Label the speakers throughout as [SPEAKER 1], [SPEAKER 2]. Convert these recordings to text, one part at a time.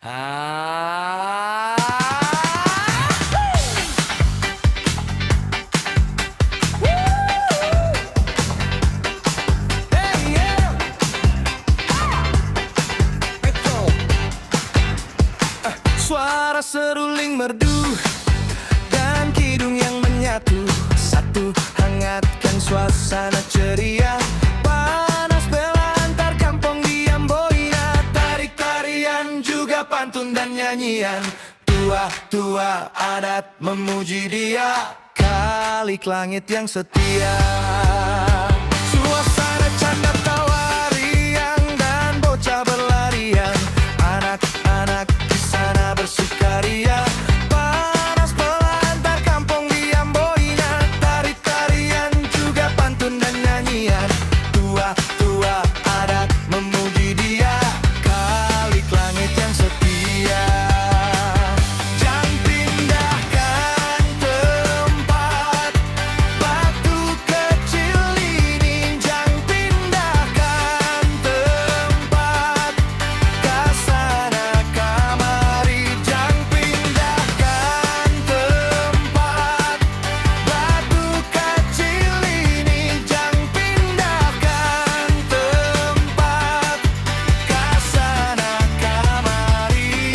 [SPEAKER 1] Ah. Hey, yeah. Suara seruling merdu dan kidung yang menyatu, satu hangatkan suasana ceria. Panas bela antar kampung di Amboina, tarik tarian juga pantun dan nyanyian. Tua-tua adat memuji dia, Kalik Langit yang setia. Suasana canda tawa riang dan bocah berlarian, anak-anak di sana bersukaria. Panas bela antar kampung di Amboina, tarik tarian juga pantun dan nyanyian. Tua-tua adat memuji dia, Kalik Langit yang setia. Jangan pindahkan tempat batu kecil ini, jangan pindahkan tempat kasana kamari, jangan pindahkan tempat batu kecil ini, jangan pindahkan tempat kasana kamari.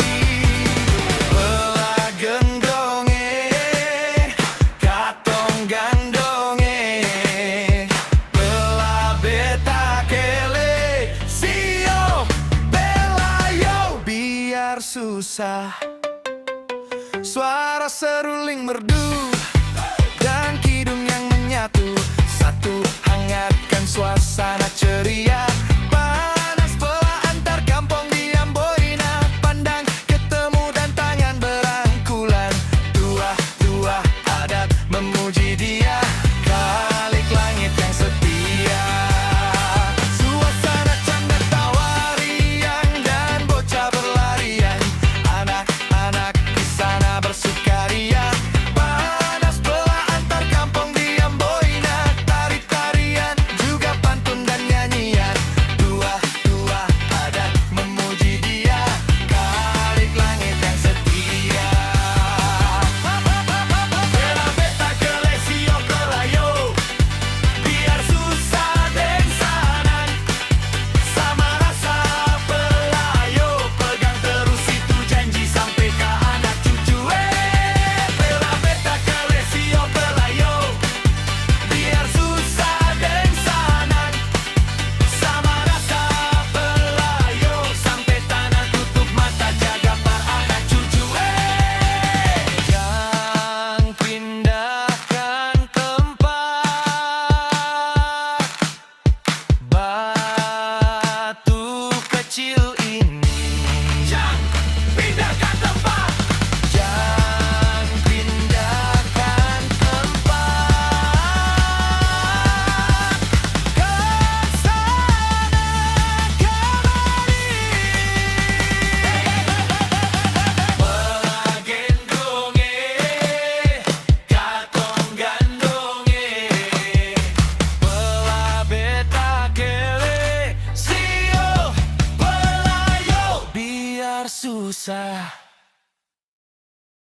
[SPEAKER 1] Belah gendonge, katong gandonge, belah beta kele, sio belayo, biar susah. Suara seruling merdu dan kidung yang menyatu, satu hangatkan suasana ceria. Panas bela antar kampung di Amboina, pandang ketemu dan tangan berangkulan. Tua-tua adat memuji dia, Kalik Langit yang setia. Suasana canda tawa riang dan bocah berlarian, anak-anak di sana bersukaria. Panas bela antar kampung di Amboina, tarik tarian juga pantun dan nyanyian. Tua-tua adat memuji dia, Kalik Langit yang setia. Bela beta kele sio kelayo, biar susah deng sanan, sama rasa pelayo, pegang terus itu janji sampai ke anak cucu. Bela beta kele sio kelayo, biar susah deng sanan, sama rasa pelayo, sampai tanah tutup mata jaga par anak cucu. Jangan pindahkan tempat batu kecil ini, jangan pindahkan tempat, jangan pindahkan tempat kasana kamari. Belah gendonge, katong gandonge, belah beta kele, sio belayo, biar susah.